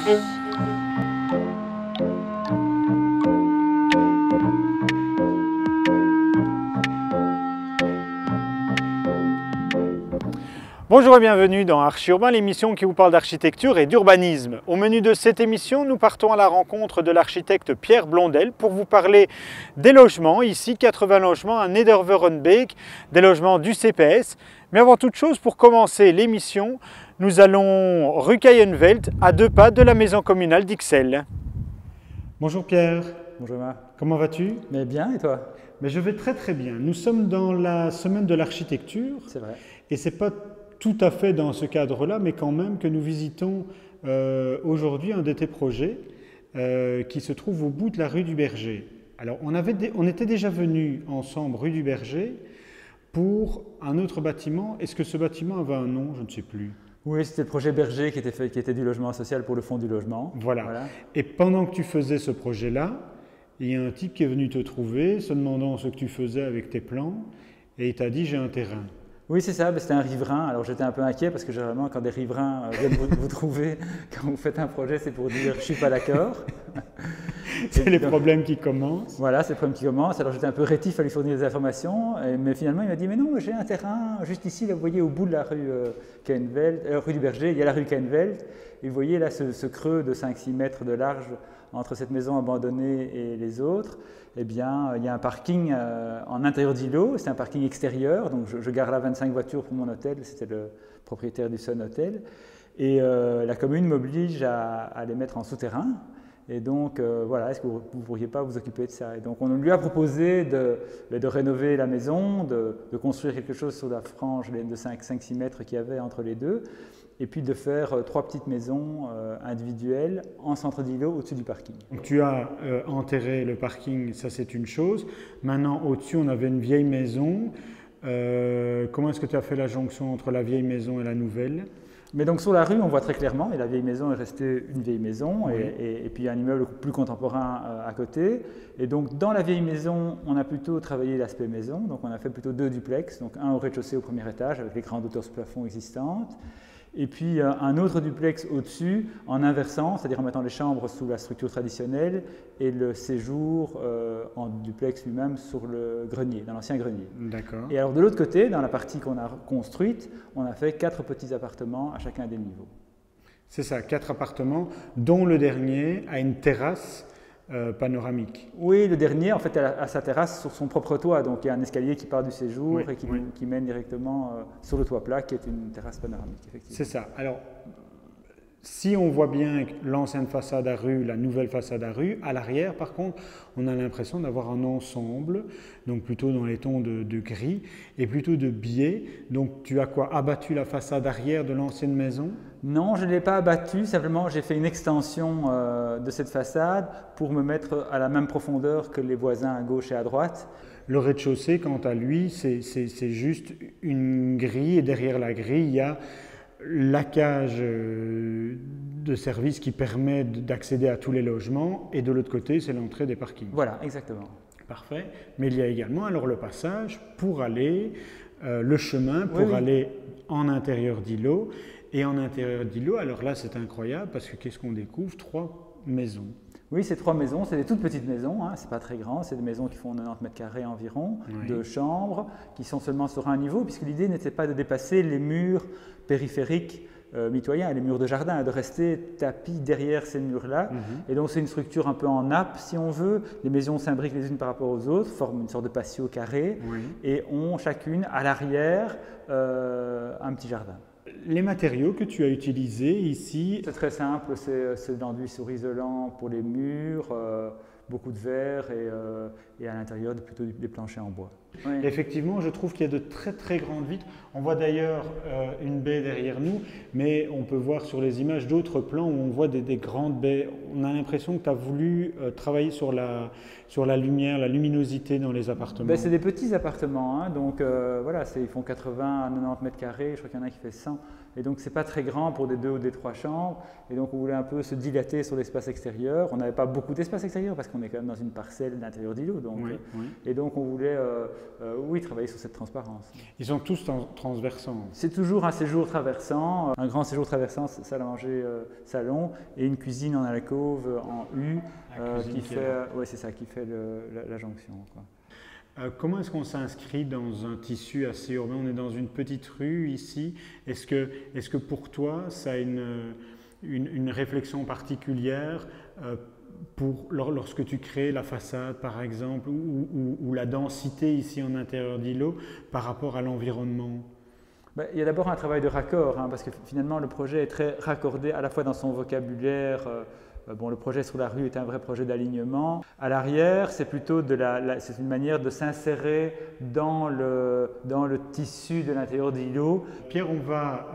Bonjour et bienvenue dans Archi-Urbain, l'émission qui vous parle d'architecture et d'urbanisme. Au menu de cette émission, nous partons à la rencontre de l'architecte Pierre Blondel pour vous parler des logements. Ici, 80 logements à Nederwerenbeek, des logements du CPS. Mais avant toute chose, pour commencer l'émission, nous allons rue Cayenveld, à 2 pas de la maison communale d'Ixelles. Bonjour Pierre. Bonjour Marc. Comment vas-tu? Mais bien, et toi? Mais je vais très bien. Nous sommes dans la semaine de l'architecture. C'est vrai. Et c'est pas tout à fait dans ce cadre-là, mais quand même que nous visitons aujourd'hui un de tes projets qui se trouve au bout de la rue du Berger. Alors, on était déjà venus ensemble rue du Berger pour un autre bâtiment. Est-ce que ce bâtiment avait un nom? Je ne sais plus. Oui, c'était le projet Berger qui était du logement social pour le fonds du logement. Voilà. Et pendant que tu faisais ce projet-là, il y a un type qui est venu te trouver, se demandant ce que tu faisais avec tes plans, et il t'a dit « j'ai un terrain ». Oui, c'est ça, c'était un riverain. Alors j'étais un peu inquiet parce que généralement, quand des riverains viennent vous trouver, quand vous faites un projet, c'est pour dire « je ne suis pas d'accord ». C'est les problèmes qui commencent. Voilà, c'est les problèmes qui commencent. Alors j'étais un peu rétif à lui fournir des informations, mais finalement il m'a dit « mais non, j'ai un terrain juste ici, là, vous voyez, au bout de la rue rue du Berger, il y a la rue Cayenveld, et vous voyez là ce creux de 5-6 mètres de large entre cette maison abandonnée et les autres. Eh bien, il y a un parking en intérieur d'îlot, c'est un parking extérieur, donc je gare là 25 voitures pour mon hôtel, c'était le propriétaire du Sun Hotel, et la commune m'oblige à les mettre en souterrain, et donc voilà, est-ce que vous ne pourriez pas vous occuper de ça? Et donc on lui a proposé de rénover la maison, de construire quelque chose sur la frange de 5-6 mètres qu'il y avait entre les deux, et puis de faire 3 petites maisons individuelles en centre d'îlot au-dessus du parking. Donc tu as enterré le parking, ça c'est une chose. Maintenant au-dessus on avait une vieille maison. Comment est-ce que tu as fait la jonction entre la vieille maison et la nouvelle? Mais donc sur la rue on voit très clairement, et la vieille maison est restée une vieille maison, oui. et puis un immeuble plus contemporain à côté. Et donc dans la vieille maison on a plutôt travaillé l'aspect maison, donc on a fait plutôt 2 duplex, donc un au rez-de-chaussée au premier étage avec les grandes hauteurs sous plafond existantes. Et puis un autre duplex au-dessus en inversant, c'est-à-dire en mettant les chambres sous la structure traditionnelle et le séjour en duplex lui-même sur le grenier, dans l'ancien grenier. D'accord. Et alors de l'autre côté, dans la partie qu'on a construite, on a fait 4 petits appartements à chacun des niveaux. C'est ça, 4 appartements, dont le dernier a une terrasse panoramique. Oui, le dernier, en fait, a sa terrasse sur son propre toit. Donc, il y a un escalier qui part du séjour et qui mène directement sur le toit plat, qui est une terrasse panoramique, effectivement. C'est ça. Alors, si on voit bien l'ancienne façade à rue, la nouvelle façade à rue, à l'arrière, par contre, on a l'impression d'avoir un ensemble, donc plutôt dans les tons de gris, et plutôt de biais. Donc, tu as quoi? Abattu la façade arrière de l'ancienne maison? Non, je ne l'ai pas abattu, simplement j'ai fait une extension de cette façade pour me mettre à la même profondeur que les voisins à gauche et à droite. Le rez-de-chaussée, quant à lui, c'est juste une grille, et derrière la grille, il y a la cage de service qui permet d'accéder à tous les logements, et de l'autre côté, c'est l'entrée des parkings. Voilà, exactement. Parfait. Mais il y a également alors le passage pour aller, le chemin pour aller en intérieur d'îlot. Et en intérieur d'îlot, alors là c'est incroyable parce que qu'est-ce qu'on découvre? 3 maisons. Oui, c'est 3 maisons, c'est des toutes petites maisons, hein, c'est pas très grand, c'est des maisons qui font 90 mètres carrés environ, 2 chambres, qui sont seulement sur un niveau, puisque l'idée n'était pas de dépasser les murs périphériques mitoyens, les murs de jardin, de rester tapis derrière ces murs-là. Et donc c'est une structure un peu en nappe, si on veut. Les maisons s'imbriquent les unes par rapport aux autres, forment une sorte de patio carré, et ont chacune à l'arrière un petit jardin. Les matériaux que tu as utilisés ici? C'est très simple, c'est de l'enduit sur isolant pour les murs, beaucoup de verre et à l'intérieur plutôt des planchers en bois. Oui. Effectivement, je trouve qu'il y a de très grandes vitres. On voit d'ailleurs une baie derrière nous, mais on peut voir sur les images d'autres plans où on voit des grandes baies. On a l'impression que tu as voulu travailler sur la lumière, la luminosité dans les appartements. Ben, c'est des petits appartements, hein, donc voilà, ils font 80 à 90 mètres carrés, je crois qu'il y en a qui fait 100. Et donc c'est pas très grand pour des 2 ou des 3 chambres. Et donc on voulait un peu se dilater sur l'espace extérieur. On n'avait pas beaucoup d'espace extérieur parce qu'on est quand même dans une parcelle d'intérieur d'îlot. Donc, et donc on voulait oui, travailler sur cette transparence. Ils sont tous transversants. C'est toujours un séjour traversant, un grand séjour traversant, salle à manger, salon, et une cuisine en alcôve, en U, qui fait la jonction, quoi. Comment est-ce qu'on s'inscrit dans un tissu assez urbain? On est dans une petite rue ici. Est-ce que pour toi, ça a une réflexion particulière lorsque tu crées la façade, par exemple, ou la densité ici en intérieur d'îlot par rapport à l'environnement? Il y a d'abord un travail de raccord, hein, parce que finalement le projet est très raccordé à la fois dans son vocabulaire. Le projet sur la rue est un vrai projet d'alignement. À l'arrière, c'est plutôt c'est une manière de s'insérer dans le tissu de l'intérieur d'îlot. Pierre, on va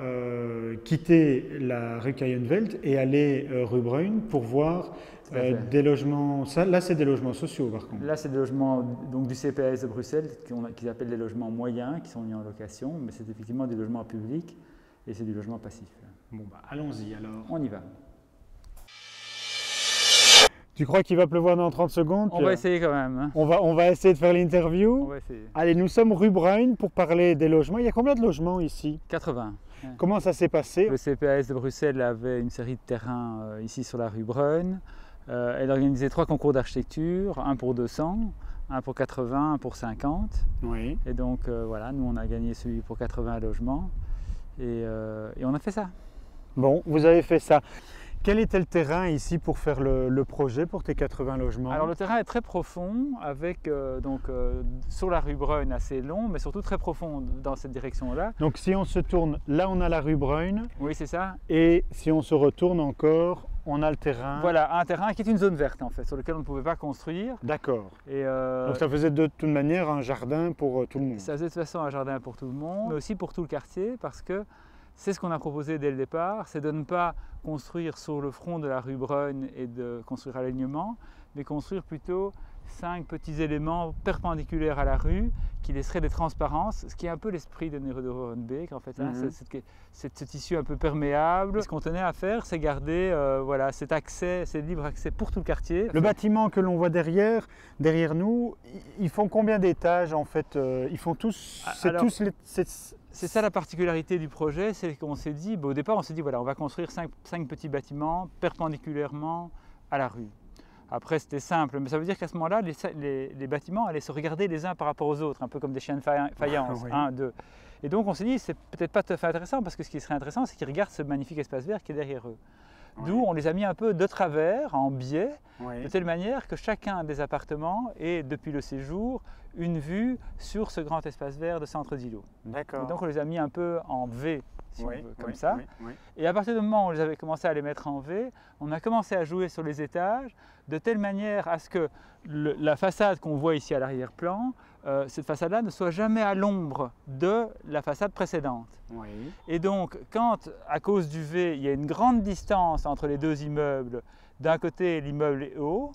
quitter la rue Kayenveld et aller rue Bruyne pour voir des logements. Là, c'est des logements sociaux, par contre. Là, c'est des logements donc, du CPAS de Bruxelles, qu'ils appellent des logements moyens, qui sont mis en location, mais c'est effectivement des logements publics et c'est du logement passif. Bon, allons-y alors. On y va. Tu crois qu'il va pleuvoir dans 30 secondes? On va essayer quand même. Hein. On va essayer de faire l'interview. On va essayer. Allez, nous sommes rue Bruyne pour parler des logements. Il y a combien de logements ici? 80. Comment ça s'est passé? Le CPAS de Bruxelles avait une série de terrains ici sur la rue Bruyne. Elle organisait 3 concours d'architecture, un pour 200, un pour 80, un pour 50. Oui. Et donc voilà, nous on a gagné celui pour 80 logements et on a fait ça. Bon, vous avez fait ça. Quel était le terrain ici pour faire le projet pour tes 80 logements? Alors le terrain est très profond, avec sur la rue Bruyne assez long, mais surtout très profond dans cette direction-là. Donc si on se tourne, là on a la rue Bruyne. Oui, c'est ça. Et si on se retourne encore, on a le terrain. Voilà, un terrain qui est une zone verte en fait, sur lequel on ne pouvait pas construire. D'accord. Donc ça faisait de toute manière un jardin pour tout le monde. Ça faisait de toute façon un jardin pour tout le monde, mais aussi pour tout le quartier, parce que c'est ce qu'on a proposé dès le départ, c'est de ne pas construire sur le front de la rue Bruyne et de construire à l'alignement, mais construire plutôt 5 petits éléments perpendiculaires à la rue qui laisseraient des transparences, ce qui est un peu l'esprit de Nero-de-Rodenbeek en fait. Hein, c'est ce tissu un peu perméable. Ce qu'on tenait à faire, c'est garder cet accès, ce libre accès pour tout le quartier. Le bâtiment que l'on voit derrière nous, ils font combien d'étages en fait? Ils font tous... C'est ça la particularité du projet, c'est qu'on s'est dit, au départ on s'est dit voilà, on va construire 5 petits bâtiments perpendiculairement à la rue. Après c'était simple, mais ça veut dire qu'à ce moment-là, les bâtiments allaient se regarder les uns par rapport aux autres, un peu comme des chiens de faïence, oui. 1, 2. Et donc on s'est dit, c'est peut-être pas tout à fait intéressant, parce que ce qui serait intéressant, c'est qu'ils regardent ce magnifique espace vert qui est derrière eux. Oui. D'où on les a mis un peu de travers, en biais, oui. De telle manière que chacun des appartements ait, depuis le séjour, une vue sur ce grand espace vert de centre d'îlot. D'accord. Donc on les a mis un peu en V, si oui, on veut, comme oui, ça. Oui, oui. Et à partir du moment où on les avait commencé à les mettre en V, on a commencé à jouer sur les étages, de telle manière à ce que la façade qu'on voit ici à l'arrière-plan, cette façade-là ne soit jamais à l'ombre de la façade précédente. Oui. Et donc, quand, à cause du V, il y a une grande distance entre les deux immeubles, d'un côté l'immeuble est haut,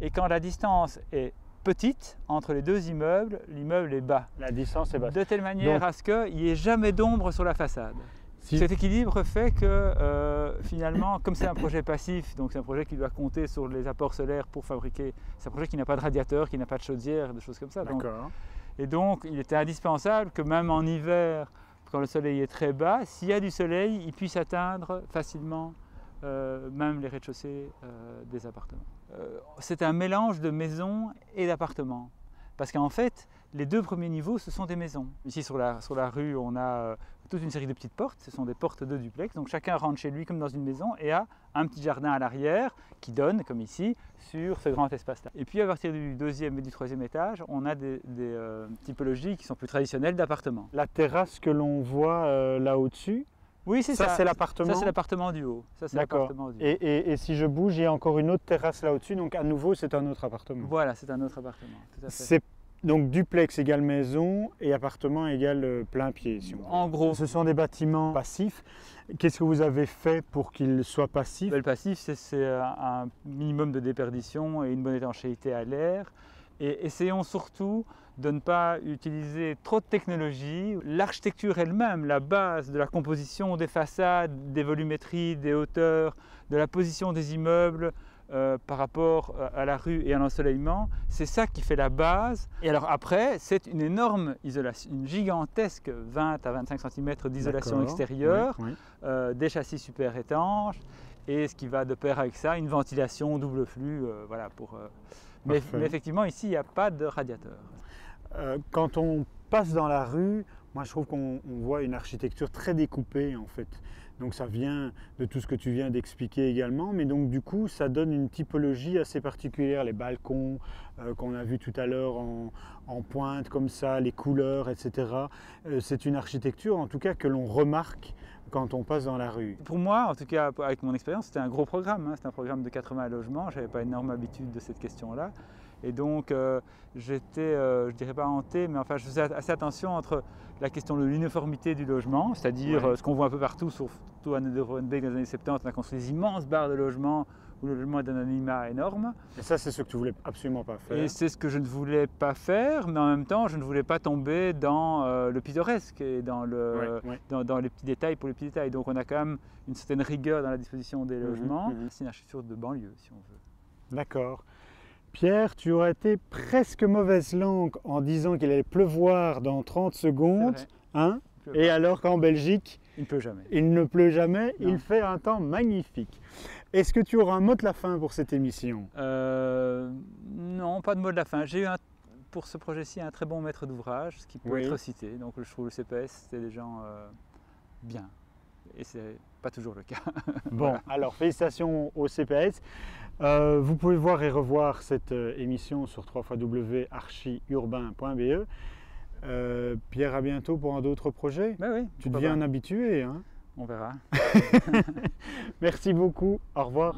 et quand la distance est petite entre les deux immeubles, l'immeuble est bas. La distance est basse. De telle manière à ce qu'il n'y ait jamais d'ombre sur la façade. Cet équilibre fait que finalement, comme c'est un projet passif, donc c'est un projet qui doit compter sur les apports solaires pour fabriquer, c'est un projet qui n'a pas de radiateur, qui n'a pas de chaudière, des choses comme ça. Et donc il était indispensable que même en hiver, quand le soleil est très bas, s'il y a du soleil, il puisse atteindre facilement même les rez-de-chaussée des appartements. C'est un mélange de maisons et d'appartements. Parce qu'en fait, les 2 premiers niveaux, ce sont des maisons. Ici, sur la rue, on a toute une série de petites portes. Ce sont des portes de duplex. Donc, chacun rentre chez lui comme dans une maison et a un petit jardin à l'arrière qui donne, comme ici, sur ce grand espace-là. Et puis, à partir du 2e et du 3e étage, on a des typologies qui sont plus traditionnelles d'appartements. La terrasse que l'on voit là au-dessus, oui, c'est ça. Ça, c'est l'appartement. Ça, c'est l'appartement du haut. D'accord. Et si je bouge, il y a encore une autre terrasse là au-dessus. Donc, à nouveau, c'est un autre appartement. Voilà, c'est un autre appartement. Tout à fait. Donc, duplex égale maison et appartement égale plein pied. Si en gros. Ce sont des bâtiments passifs. Qu'est-ce que vous avez fait pour qu'ils soient passifs? Le passif, c'est un minimum de déperdition et une bonne étanchéité à l'air. Et essayons surtout de ne pas utiliser trop de technologie. L'architecture elle-même, la base de la composition des façades, des volumétries, des hauteurs, de la position des immeubles, par rapport à la rue et à l'ensoleillement, c'est ça qui fait la base. Et alors après, c'est une énorme isolation, une gigantesque 20 à 25 cm d'isolation extérieure, des châssis super étanches, et ce qui va de pair avec ça, une ventilation double flux, voilà, mais effectivement, ici, il n'y a pas de radiateur. Quand on passe dans la rue, moi je trouve qu'on voit une architecture très découpée en fait. Donc ça vient de tout ce que tu viens d'expliquer également, mais donc du coup ça donne une typologie assez particulière, les balcons qu'on a vu tout à l'heure en pointe comme ça, les couleurs, etc. C'est une architecture en tout cas que l'on remarque quand on passe dans la rue. Pour moi, en tout cas avec mon expérience, c'était un gros programme, hein. C'était un programme de 80 logements, je n'avais pas énorme habitude de cette question-là. Et donc j'étais, je dirais pas hanté, mais enfin je faisais assez attention entre la question de l'uniformité du logement, c'est-à-dire ce qu'on voit un peu partout, surtout à Nederhornbeek dans les années 70, on a construit des immenses barres de logements où le logement est d'un anonymat énorme. Et ça, c'est ce que tu voulais absolument pas faire. Et c'est ce que je ne voulais pas faire, mais en même temps, je ne voulais pas tomber dans le pittoresque et dans les petits détails pour les petits détails. Donc on a quand même une certaine rigueur dans la disposition des logements. C'est une architecture de banlieue, si on veut. D'accord. Pierre, tu aurais été presque mauvaise langue en disant qu'il allait pleuvoir dans 30 secondes. Hein? Et alors qu'en Belgique, il ne pleut jamais. Il ne pleut jamais, non. Il fait un temps magnifique. Est-ce que tu auras un mot de la fin pour cette émission? Non, pas de mot de la fin. J'ai eu pour ce projet-ci un très bon maître d'ouvrage, ce qui peut être cité. Donc je trouve le CPS, c'était des gens bien. Et c'est pas toujours le cas. Bon, voilà. Alors félicitations au CPS. Vous pouvez voir et revoir cette émission sur www.archiurbain.be. Pierre, à bientôt pour un autre projet. Ben oui, tu deviens un habitué. Hein? On verra. Merci beaucoup. Au revoir.